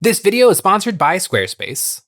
This video is sponsored by Squarespace.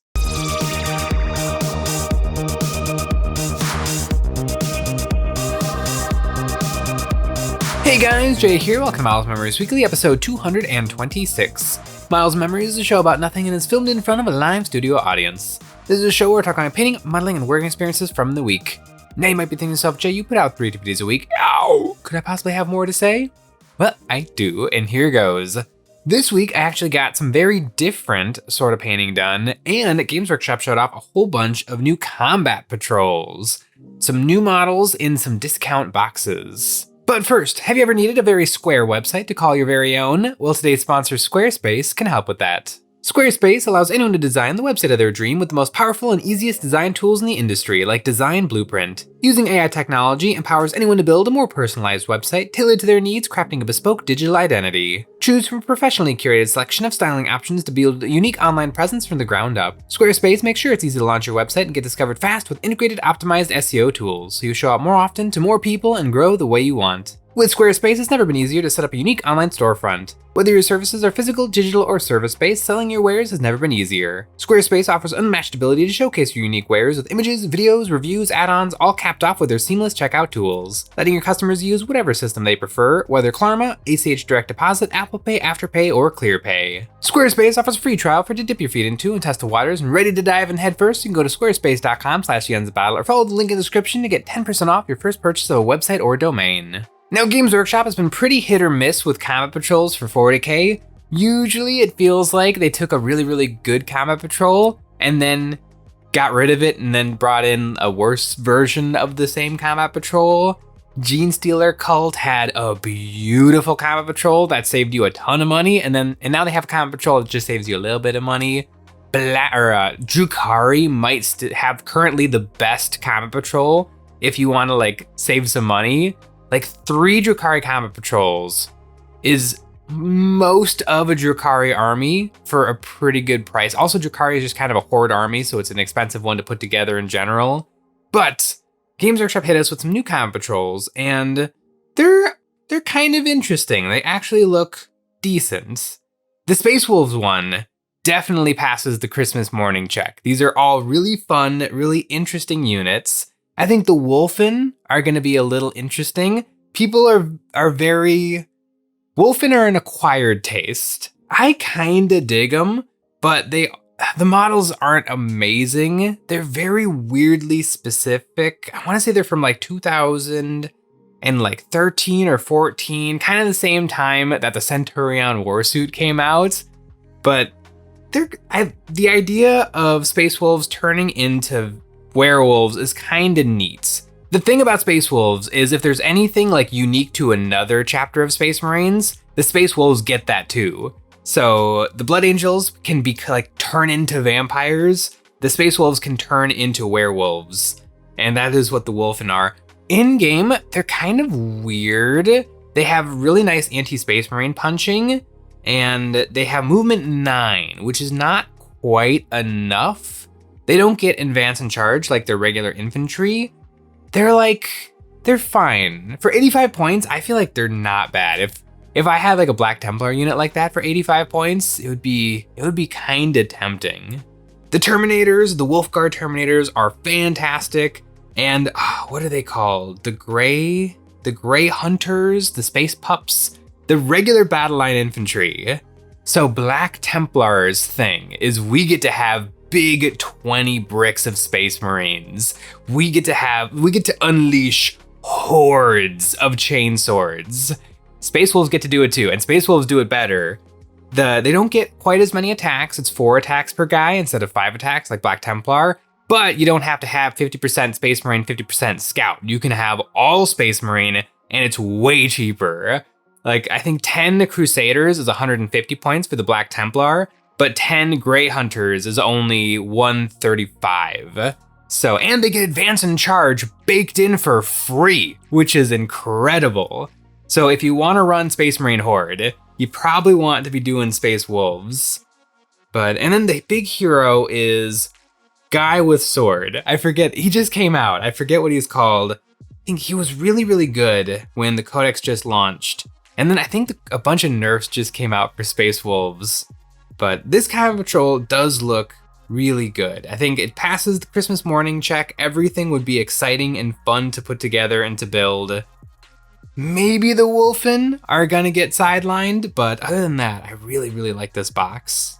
Hey guys, Jay here, welcome to Miles Memories Weekly, episode 226. Miles Memories is a show about nothing and is filmed in front of a live studio audience. This is a show where we're talking about painting, modeling, and working experiences from the week. Now you might be thinking to yourself, Jay, you put out 3 videos a week. Ow! Could I possibly have more to say? Well, I do, and here goes. This week, I actually got some very different sort of painting done, and Games Workshop showed off a whole bunch of new combat patrols. Some new models in some discount boxes. But first, have you ever needed a very square website to call your very own? Well, today's sponsor, Squarespace, can help with that. Squarespace allows anyone to design the website of their dream with the most powerful and easiest design tools in the industry, like Design Blueprint. Using AI technology empowers anyone to build a more personalized website tailored to their needs, crafting a bespoke digital identity. Choose from a professionally curated selection of styling options to build a unique online presence from the ground up. Squarespace makes sure it's easy to launch your website and get discovered fast with integrated optimized SEO tools, so you show up more often to more people and grow the way you want. With Squarespace, it's never been easier to set up a unique online storefront. Whether your services are physical, digital, or service-based, selling your wares has never been easier. Squarespace offers unmatched ability to showcase your unique wares with images, videos, reviews, add-ons, all capped off with their seamless checkout tools, letting your customers use whatever system they prefer, whether Klarna, ACH Direct Deposit, Apple Pay, Afterpay, or ClearPay. Squarespace offers a free trial for you to dip your feet into and test the waters, and ready to dive in headfirst, you can go to squarespace.com/EonsOfBattle or follow the link in the description to get 10% off your first purchase of a website or domain. Now, Games Workshop has been pretty hit or miss with combat patrols for 40k. Usually it feels like they took a really good combat patrol and then got rid of it and then brought in a worse version of the same combat patrol. Gene Stealer Cult had a beautiful combat patrol that saved you a ton of money, and now they have a combat patrol that just saves you a little bit of money. Drukhari might have currently the best combat patrol if you want to like save some money. Like 3 Drukhari combat patrols is most of a Drukhari army for a pretty good price. Also, Drukhari is just kind of a horde army, so it's an expensive one to put together in general. But Games Workshop hit us with some new combat patrols, and they're kind of interesting. They actually look decent. The Space Wolves one definitely passes the Christmas morning check. These are all really fun, really interesting units. I think the Wolfen are going to be a little interesting. People are very... Wolfen are an acquired taste. I kind of dig them, but the models aren't amazing. They're very weirdly specific. I want to say they're from like 2013 or 14, kind of the same time that the Centurion Warsuit came out. But the idea of Space Wolves turning into werewolves is kind of neat. The thing about Space Wolves is if there's anything like unique to another chapter of Space Marines, the Space Wolves get that too. So the Blood Angels can be like turn into vampires. The Space Wolves can turn into werewolves. And that is what the Wolfen are. In game, they're kind of weird. They have really nice anti-Space Marine punching, and they have movement 9, which is not quite enough. They don't get advance and charge like their regular infantry. They're fine. For 85 points, I feel like they're not bad. If I had like a Black Templar unit like that for 85 points, it would be kind of tempting. The Terminators, the Wolfguard Terminators are fantastic. And what are they called? The Gray Hunters, the Space Pups, the regular battle line infantry. So Black Templar's thing is we get to have big 20 bricks of Space Marines. We get to unleash hordes of chainswords. Space Wolves get to do it too, and Space Wolves do it better. They don't get quite as many attacks. It's 4 attacks per guy instead of 5 attacks like Black Templar, but you don't have to have 50% Space Marine, 50% Scout. You can have all Space Marine, and it's way cheaper. Like, I think 10 Crusaders is 150 points for the Black Templar, but 10 Grey Hunters is only 135. So, and they get advance and charge baked in for free, which is incredible. So if you want to run Space Marine Horde, you probably want to be doing Space Wolves. And then the big hero is Guy with Sword. I forget, he just came out. I forget what he's called. I think he was really good when the Codex just launched. And then I think a bunch of nerfs just came out for Space Wolves. But this Combat Patrol does look really good. I think it passes the Christmas morning check. Everything would be exciting and fun to put together and to build. Maybe the Wolfen are gonna get sidelined, but other than that, I really, really like this box.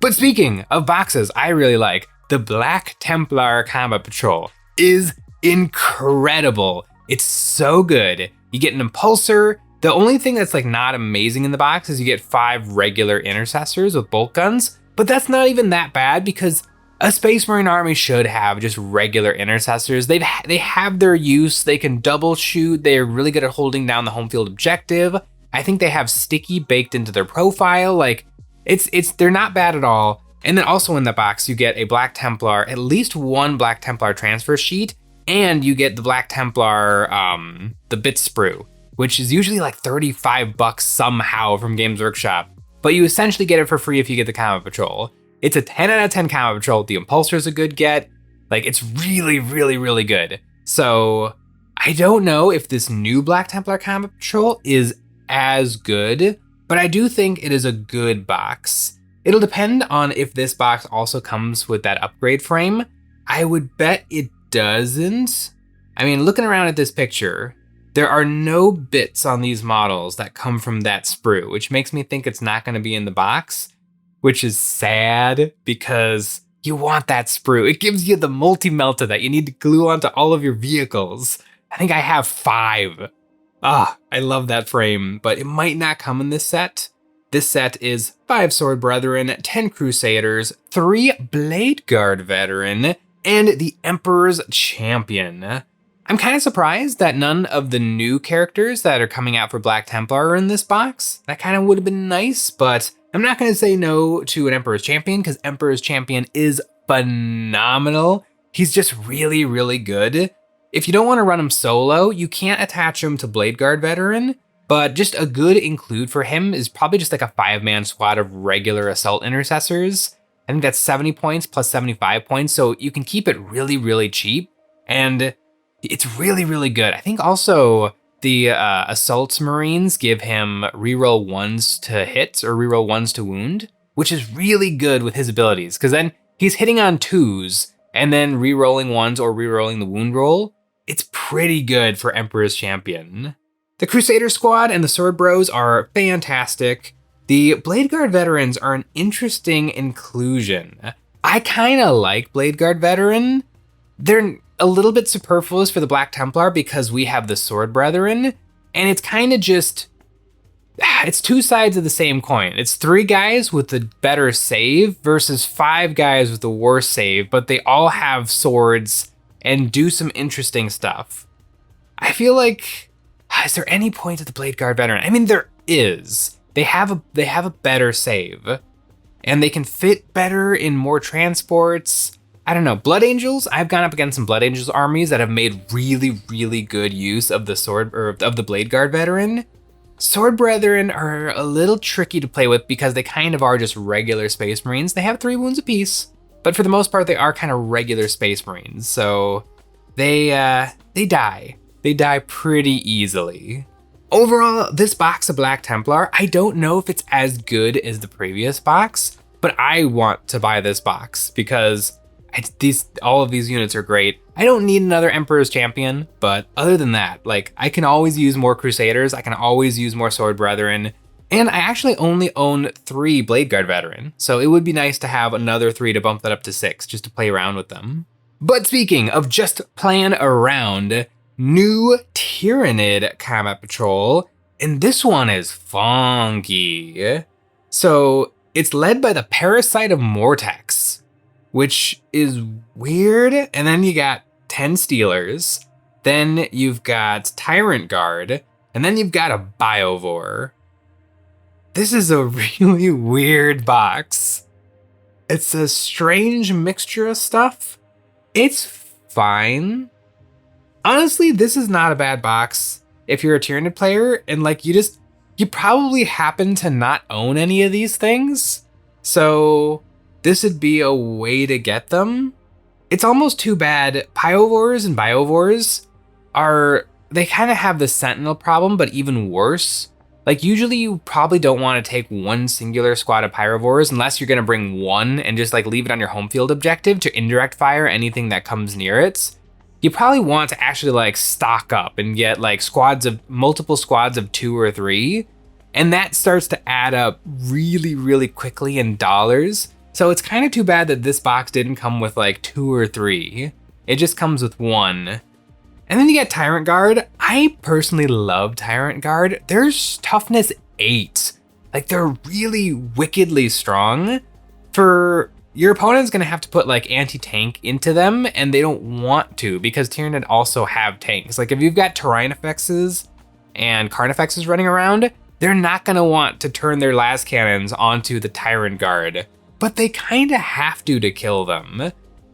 But speaking of boxes I really like, the Black Templar Combat Patrol is incredible. It's so good. You get an impulsor. The only thing that's like not amazing in the box is you get 5 regular intercessors with bolt guns, but that's not even that bad because a Space Marine army should have just regular intercessors. They have their use. They can double shoot. They're really good at holding down the home field objective. I think they have sticky baked into their profile. Like they're not bad at all. And then also in the box, you get a Black Templar, at least one Black Templar transfer sheet, and you get the Black Templar, the bit sprue, which is usually like $35 somehow from Games Workshop. But you essentially get it for free if you get the Combat Patrol. It's a 10 out of 10 Combat Patrol. The Impulsor's a good get. Like, it's really, really, really good. So I don't know if this new Black Templar Combat Patrol is as good, but I do think it is a good box. It'll depend on if this box also comes with that upgrade frame. I would bet it doesn't. I mean, looking around at this picture, there are no bits on these models that come from that sprue, which makes me think it's not going to be in the box, which is sad because you want that sprue. It gives you the multi-melta that you need to glue onto all of your vehicles. I think I have 5. I love that frame, but it might not come in this set. This set is 5 Sword Brethren, 10 Crusaders, 3 Blade Guard Veteran, and the Emperor's Champion. I'm kind of surprised that none of the new characters that are coming out for Black Templar are in this box. That kind of would have been nice, but I'm not going to say no to an Emperor's Champion because Emperor's Champion is phenomenal. He's just really, really good. If you don't want to run him solo, you can't attach him to Blade Guard Veteran, but just a good include for him is probably just like a 5-man squad of regular assault intercessors. I think that's 70 points plus 75 points, so you can keep it really, really cheap, and it's really, really good. I think also the Assault Marines give him reroll 1s to hit or reroll 1s to wound, which is really good with his abilities, because then he's hitting on 2s and then rerolling 1s or rerolling the wound roll. It's pretty good for Emperor's Champion. The Crusader Squad and the Sword Bros are fantastic. The Blade Guard Veterans are an interesting inclusion. I kind of like Blade Guard Veteran. They're a little bit superfluous for the Black Templar because we have the Sword Brethren, and it's kind of just, it's 2 sides of the same coin. It's 3 guys with the better save versus 5 guys with the worse save, but they all have swords and do some interesting stuff. I feel like, is there any point to the Blade Guard Veteran? I mean, there is. They have a better save, and they can fit better in more transports. I don't know, Blood Angels, I've gone up against some Blood Angels armies that have made really, really good use of the sword, or of the Blade Guard Veteran. Sword Brethren are a little tricky to play with because they kind of are just regular Space Marines. They have 3 wounds apiece, but for the most part, they are kind of regular Space Marines. So they die. They die pretty easily. Overall, this box of Black Templar, I don't know if it's as good as the previous box, but I want to buy this box because all of these units are great. I don't need another Emperor's Champion, but other than that, like, I can always use more Crusaders, I can always use more Sword Brethren, and I actually only own 3 Blade Guard Veteran, so it would be nice to have another 3 to bump that up to 6, just to play around with them. But speaking of just playing around, new Tyranid Combat Patrol, and this one is funky. So it's led by the Parasite of Mortex, which is weird. And then you got 10 Steelers, then you've got Tyrant Guard, and then you've got a Biovore. This is a really weird box. It's a strange mixture of stuff. It's fine. Honestly, this is not a bad box if you're a Tyranid player and like you probably happen to not own any of these things. So this would be a way to get them. It's almost too bad. Pyovores and Biovores they kind of have the Sentinel problem, but even worse. Like usually you probably don't want to take one singular squad of pyrovores unless you're going to bring one and just like leave it on your home field objective to indirect fire anything that comes near it. You probably want to actually like stock up and get like multiple squads of 2 or 3. And that starts to add up really, really quickly in dollars. So it's kind of too bad that this box didn't come with like 2 or 3. It just comes with 1. And then you get Tyrant Guard. I personally love Tyrant Guard. There's toughness 8. Like they're really wickedly strong. For your opponent's gonna have to put like anti-tank into them, and they don't want to because Tyranid also have tanks. Like if you've got Tyrannifexes and Carnifexes running around, they're not gonna want to turn their las cannons onto the Tyrant Guard, but they kinda have to kill them.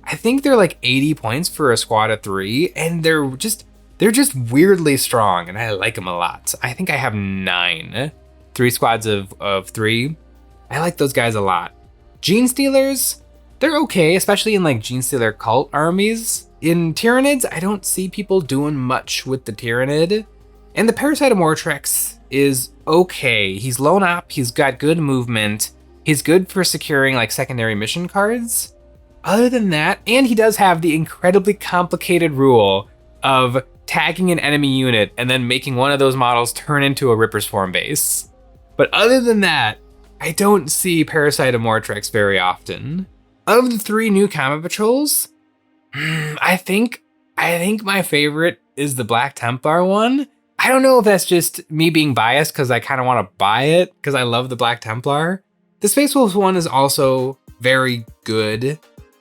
I think they're like 80 points for a squad of 3, and they're just weirdly strong, and I like them a lot. I think I have 9. 3 squads of 3. I like those guys a lot. Gene Stealers, they're okay, especially in like Gene Stealer cult armies. In Tyranids, I don't see people doing much with the Tyranid. And the Parasite of Mortrex is okay. He's lone op, he's got good movement, he's good for securing like secondary mission cards. Other than that, and he does have the incredibly complicated rule of tagging an enemy unit and then making one of those models turn into a Ripper's Form base. But other than that, I don't see Parasite of Mortrex very often. Of the 3 new combat patrols, I think my favorite is the Black Templar one. I don't know if that's just me being biased because I kind of want to buy it because I love the Black Templar. The Space Wolves one is also very good.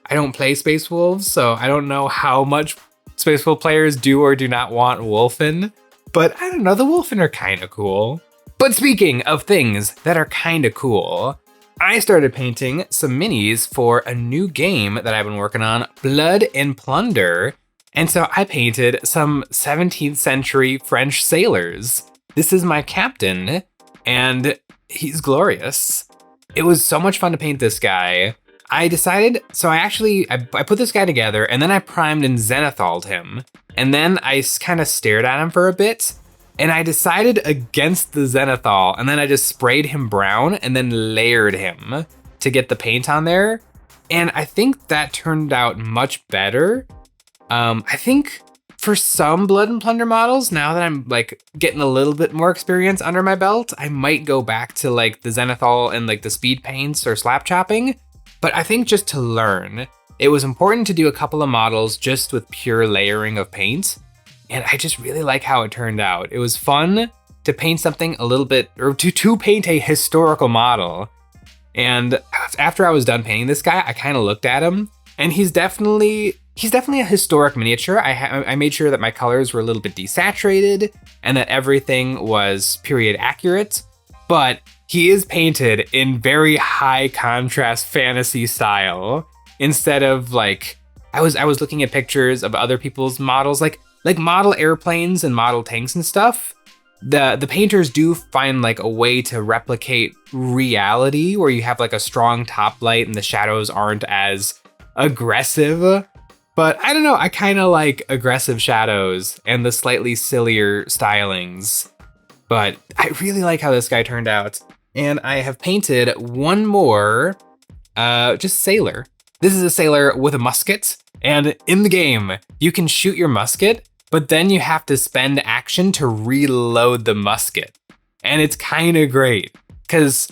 I don't play Space Wolves, so I don't know how much Space Wolf players do or do not want Wolfen, but I don't know, the Wolfen are kind of cool. But speaking of things that are kind of cool, I started painting some minis for a new game that I've been working on, Blood and Plunder. And so I painted some 17th century French sailors. This is my captain, and he's glorious. It was so much fun to paint this guy. I decided, so I put this guy together and then I primed and zenithaled him. And then I kind of stared at him for a bit and I decided against the zenithal, and then I just sprayed him brown and then layered him to get the paint on there. And I think that turned out much better. I think for some Blood and Plunder models, now that I'm like getting a little bit more experience under my belt, I might go back to like the zenithal and like the speed paints or slap chopping. But I think just to learn, it was important to do a couple of models just with pure layering of paint. And I just really like how it turned out. It was fun to paint something a little bit, or to paint a historical model. And after I was done painting this guy, I kind of looked at him, and he's definitely a historic miniature. I made sure that my colors were a little bit desaturated and that everything was period accurate, but he is painted in very high contrast fantasy style. Instead of like, I was looking at pictures of other people's models, like model airplanes and model tanks and stuff. The painters do find like a way to replicate reality where you have like a strong top light and the shadows aren't as aggressive. But I don't know, I kind of like aggressive shadows and the slightly sillier stylings. But I really like how this guy turned out. And I have painted one more, just sailor. This is a sailor with a musket. And in the game, you can shoot your musket, but then you have to spend action to reload the musket. And it's kind of great because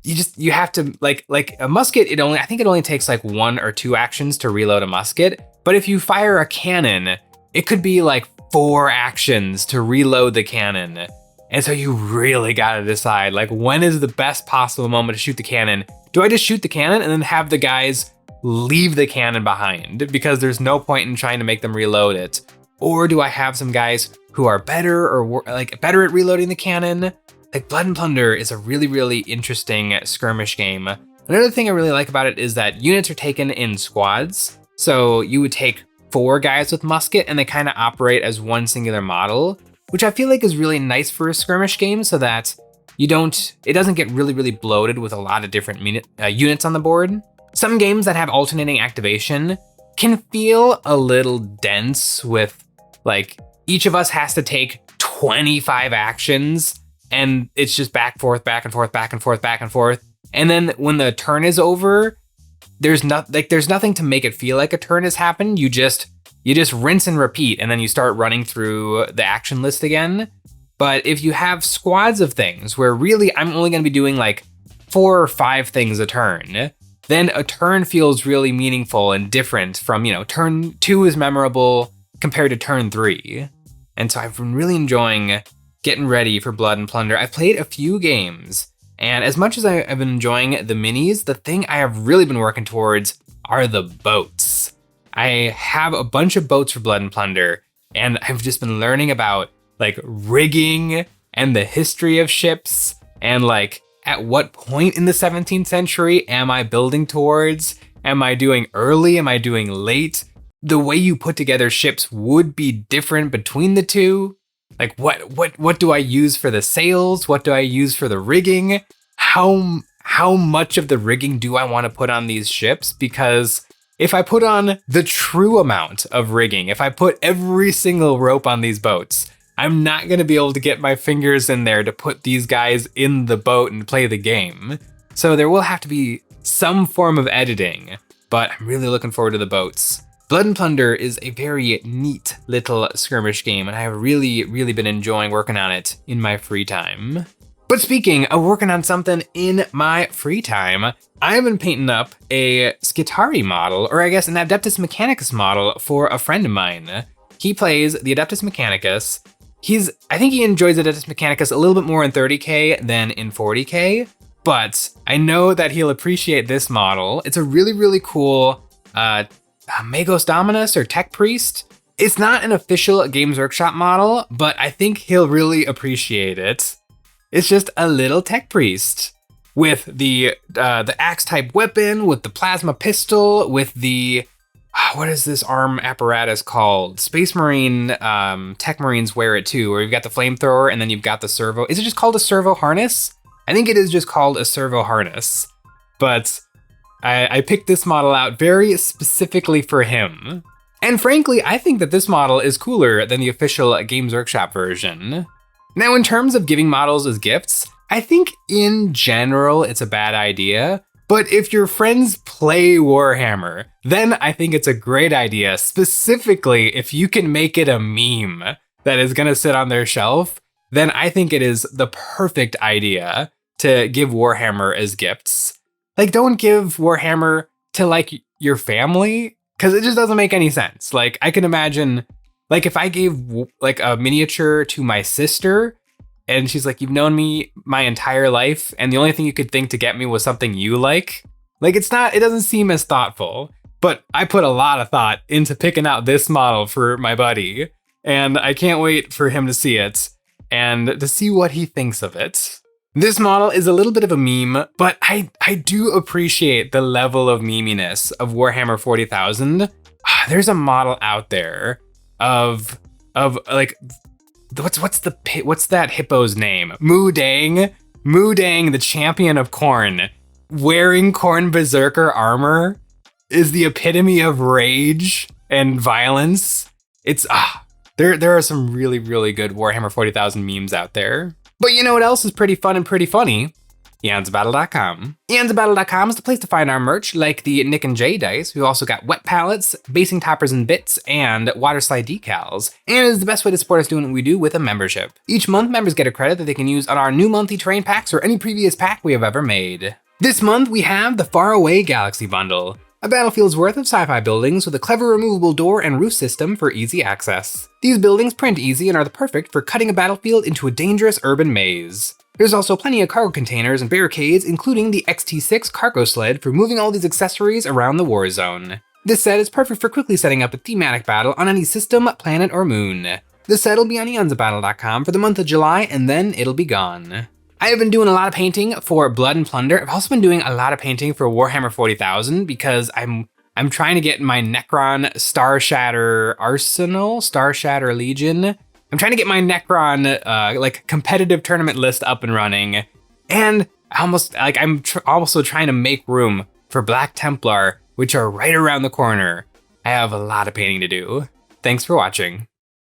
you have to like a musket, I think it only takes like 1 or 2 actions to reload a musket. But if you fire a cannon, it could be like 4 actions to reload the cannon. And so you really gotta decide, like, when is the best possible moment to shoot the cannon? Do I just shoot the cannon and then have the guys leave the cannon behind because there's no point in trying to make them reload it? Or do I have some guys who are better or like better at reloading the cannon? Like Blood and Plunder is a really, really interesting skirmish game. Another thing I really like about it is that units are taken in squads. So you would take 4 guys with musket and they kind of operate as one singular model, which I feel like is really nice for a skirmish game so that it doesn't get really, really bloated with a lot of different units on the board. Some games that have alternating activation can feel a little dense with like, each of us has to take 25 actions and it's just back, forth, back and forth, back and forth, back and forth. And then when the turn is over, there's nothing to make it feel like a turn has happened. You just rinse and repeat, and then you start running through the action list again. But if you have squads of things where really I'm only going to be doing like 4 or 5 things a turn, then a turn feels really meaningful and different from, turn 2 is memorable compared to turn 3. And so I've been really enjoying getting ready for Blood and Plunder. I've played a few games, and as much as I've been enjoying the minis, the thing I have really been working towards are the boats. I have a bunch of boats for Blood and Plunder, and I've just been learning about like rigging and the history of ships, and like at what point in the 17th century am I building towards? Am I doing early? Am I doing late? The way you put together ships would be different between the two. Like what do I use for the sails? What do I use for the rigging? How much of the rigging do I want to put on these ships? Because if I put on the true amount of rigging, if I put every single rope on these boats, I'm not going to be able to get my fingers in there to put these guys in the boat and play the game. So there will have to be some form of editing, but I'm really looking forward to the boats. Blood and Plunder is a very neat little skirmish game, and I've really, really been enjoying working on it in my free time. But speaking of working on something in my free time, I've been painting up a Skitarii model, or I guess an Adeptus Mechanicus model for a friend of mine. He plays the Adeptus Mechanicus. I think he enjoys Adeptus Mechanicus a little bit more in 30K than in 40K, but I know that he'll appreciate this model. It's a really, really cool Magos Dominus or Tech Priest. It's not an official Games Workshop model, but I think he'll really appreciate it. It's just a little Tech Priest with the axe type weapon, with the plasma pistol, with the what is this arm apparatus called? Space Marine Tech Marines wear it too, where you've got the flamethrower and then you've got the servo. Is it just called a servo harness? I think it is just called a servo harness, but I picked this model out very specifically for him. And frankly, I think that this model is cooler than the official Games Workshop version. Now, in terms of giving models as gifts, I think in general it's a bad idea. But if your friends play Warhammer, then I think it's a great idea, specifically if you can make it a meme that is gonna sit on their shelf, then I think it is the perfect idea to give Warhammer as gifts. Like, don't give Warhammer to like your family, because it just doesn't make any sense. Like, I can imagine, like if I gave like a miniature to my sister, and she's like, you've known me my entire life, and the only thing you could think to get me was something you like. Like, it doesn't seem as thoughtful, but I put a lot of thought into picking out this model for my buddy, and I can't wait for him to see it and to see what he thinks of it. This model is a little bit of a meme, but I do appreciate the level of meminess of Warhammer 40,000. There's a model out there of like, what's that hippo's name? Moodang, the champion of Khorne, wearing Khorne Berserker armor is the epitome of rage and violence. It's there are some really, really good Warhammer 40,000 memes out there. But you know what else is pretty fun and pretty funny? EonsOfBattle.com. EonsOfBattle.com is the place to find our merch, like the Nick and Jay dice. We've also got wet pallets, basing toppers and bits, and water slide decals. And it is the best way to support us doing what we do with a membership. Each month, members get a credit that they can use on our new monthly terrain packs or any previous pack we have ever made. This month, we have the Faraway Galaxy Bundle, a battlefield's worth of sci-fi buildings with a clever removable door and roof system for easy access. These buildings print easy and are the perfect for cutting a battlefield into a dangerous urban maze. There's also plenty of cargo containers and barricades, including the XT6 cargo sled for moving all these accessories around the war zone. This set is perfect for quickly setting up a thematic battle on any system, planet, or moon. The set will be on EonsOfBattle.com for the month of July, and then it'll be gone. I have been doing a lot of painting for Blood and Plunder. I've also been doing a lot of painting for Warhammer 40,000 because I'm trying to get my Necron Starshatter Arsenal, Starshatter Legion. I'm trying to get my Necron like competitive tournament list up and running, and I'm also trying to make room for Black Templar, which are right around the corner. I have a lot of painting to do. Thanks for watching.